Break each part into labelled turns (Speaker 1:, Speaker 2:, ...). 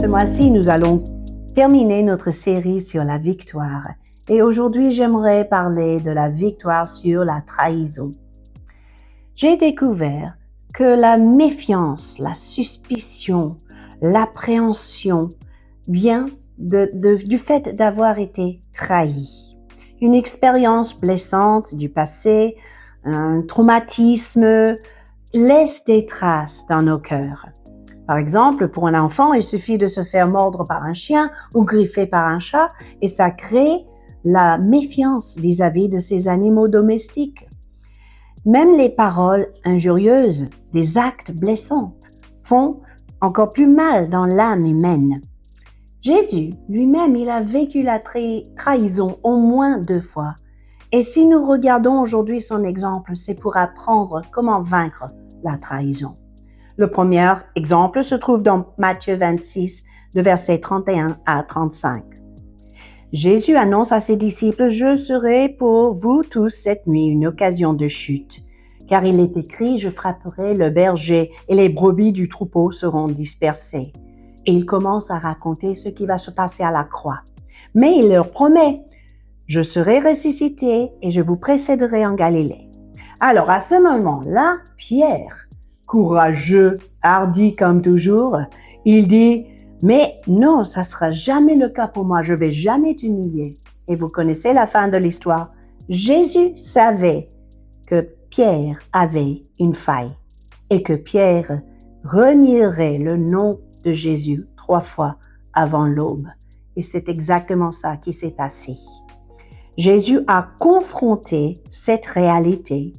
Speaker 1: Ce mois-ci, nous allons terminer notre série sur la victoire. Et aujourd'hui, j'aimerais parler de la victoire sur la trahison. J'ai découvert que la méfiance, la suspicion, l'appréhension vient du fait d'avoir été trahi. Une expérience blessante du passé, un traumatisme laisse des traces dans nos cœurs. Par exemple, pour un enfant, il suffit de se faire mordre par un chien ou griffer par un chat et ça crée la méfiance vis-à-vis de ces animaux domestiques. Même les paroles injurieuses, des actes blessants, font encore plus mal dans l'âme humaine. Jésus, lui-même, il a vécu la trahison au moins 2 fois. Et si nous regardons aujourd'hui son exemple, c'est pour apprendre comment vaincre la trahison. Le premier exemple se trouve dans Matthieu 26, de versets 31 à 35. Jésus annonce à ses disciples « Je serai pour vous tous cette nuit une occasion de chute, car il est écrit « Je frapperai le berger et les brebis du troupeau seront dispersées. » Et il commence à raconter ce qui va se passer à la croix. Mais il leur promet « Je serai ressuscité et je vous précéderai en Galilée. » Alors à ce moment-là, Pierre, courageux, hardi comme toujours, il dit « Mais non, ça sera jamais le cas pour moi, je vais jamais t'humilier. » Et vous connaissez la fin de l'histoire. Jésus savait que Pierre avait une faille et que Pierre renierait le nom de Jésus 3 fois avant l'aube. Et c'est exactement ça qui s'est passé. Jésus a confronté cette réalité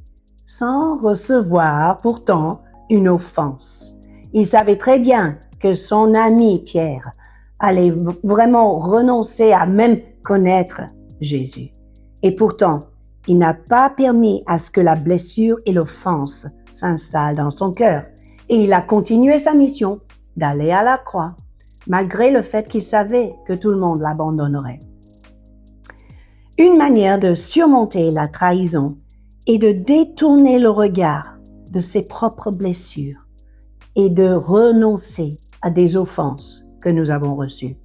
Speaker 1: sans recevoir pourtant une offense. Il savait très bien que son ami Pierre allait vraiment renoncer à même connaître Jésus. Et pourtant, il n'a pas permis à ce que la blessure et l'offense s'installent dans son cœur. Et il a continué sa mission d'aller à la croix, malgré le fait qu'il savait que tout le monde l'abandonnerait. Une manière de surmonter la trahison est de détourner le regard de ses propres blessures et de renoncer à des offenses que nous avons reçues.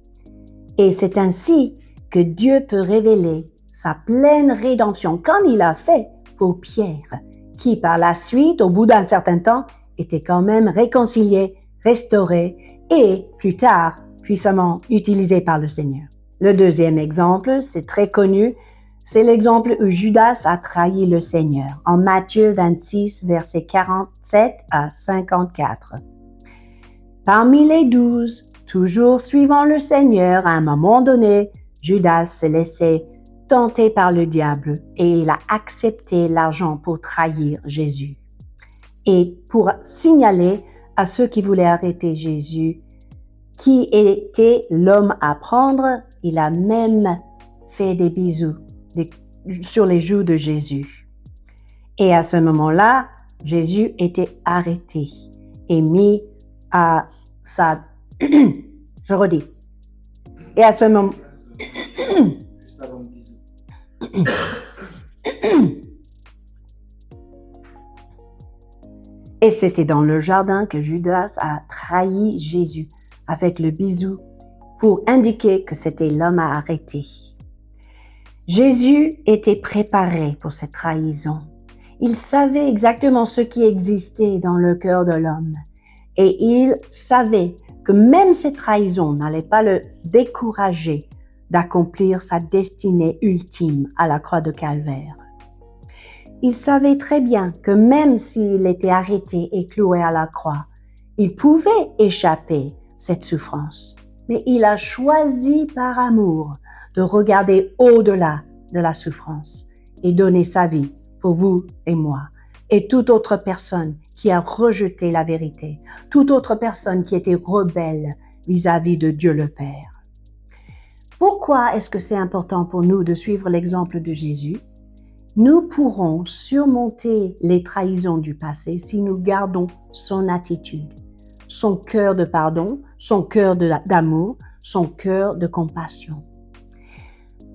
Speaker 1: Et c'est ainsi que Dieu peut révéler sa pleine rédemption, comme il a fait pour Pierre, qui par la suite, au bout d'un certain temps, était quand même réconcilié, restauré et plus tard, puissamment utilisé par le Seigneur. Le deuxième exemple, c'est très connu, c'est l'exemple où Judas a trahi le Seigneur, en Matthieu 26, versets 47 à 54. Parmi les 12, toujours suivant le Seigneur, à un moment donné, Judas s'est laissé tenter par le diable et il a accepté l'argent pour trahir Jésus. Et pour signaler à ceux qui voulaient arrêter Jésus, qui était l'homme à prendre, il a même fait des bisous sur les joues de Jésus. Et à ce moment-là, Jésus était arrêté et mis à sa... Je redis. Et à ce moment...
Speaker 2: Juste avant le bisou.
Speaker 1: Et c'était dans le jardin que Judas a trahi Jésus avec le bisou pour indiquer que c'était l'homme à arrêter. Jésus était préparé pour cette trahison. Il savait exactement ce qui existait dans le cœur de l'homme. Et il savait que même cette trahison n'allait pas le décourager d'accomplir sa destinée ultime à la croix de Calvaire. Il savait très bien que même s'il était arrêté et cloué à la croix, il pouvait échapper cette souffrance. Mais il a choisi par amour de regarder au-delà de la souffrance et donner sa vie pour vous et moi et toute autre personne qui a rejeté la vérité, toute autre personne qui était rebelle vis-à-vis de Dieu le Père. Pourquoi est-ce que c'est important pour nous de suivre l'exemple de Jésus? Nous pourrons surmonter les trahisons du passé si nous gardons son attitude, son cœur de pardon, son cœur d'amour, son cœur de compassion.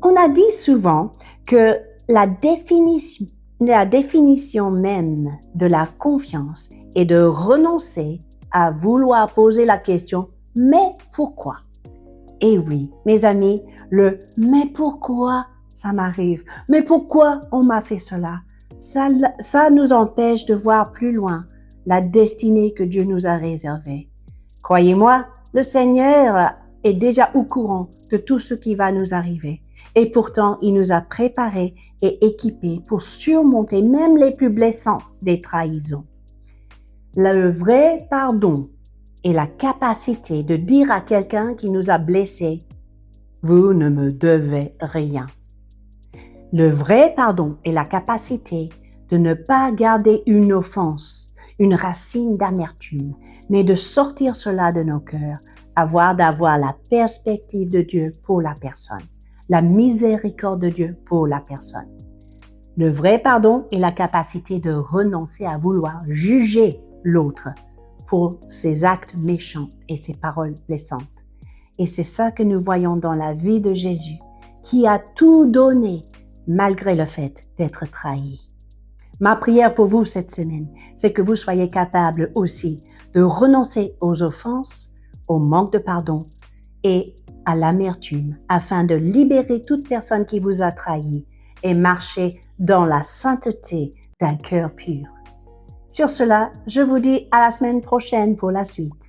Speaker 1: On a dit souvent que la définition même de la confiance est de renoncer à vouloir poser la question mais pourquoi? Et oui, mes amis, le mais pourquoi ça m'arrive? Mais pourquoi on m'a fait cela? Ça nous empêche de voir plus loin la destinée que Dieu nous a réservée. Croyez-moi, le Seigneur est déjà au courant de tout ce qui va nous arriver. Et pourtant, il nous a préparés et équipés pour surmonter même les plus blessantes des trahisons. Le vrai pardon est la capacité de dire à quelqu'un qui nous a blessés, « Vous ne me devez rien ». Le vrai pardon est la capacité de ne pas garder une offense, une racine d'amertume, mais de sortir cela de nos cœurs, d'avoir la perspective de Dieu pour la personne, la miséricorde de Dieu pour la personne. Le vrai pardon est la capacité de renoncer à vouloir juger l'autre pour ses actes méchants et ses paroles blessantes. Et c'est ça que nous voyons dans la vie de Jésus, qui a tout donné malgré le fait d'être trahi. Ma prière pour vous cette semaine, c'est que vous soyez capables aussi de renoncer aux offenses, au manque de pardon et à l'amertume afin de libérer toute personne qui vous a trahi et marcher dans la sainteté d'un cœur pur. Sur cela, je vous dis à la semaine prochaine pour la suite.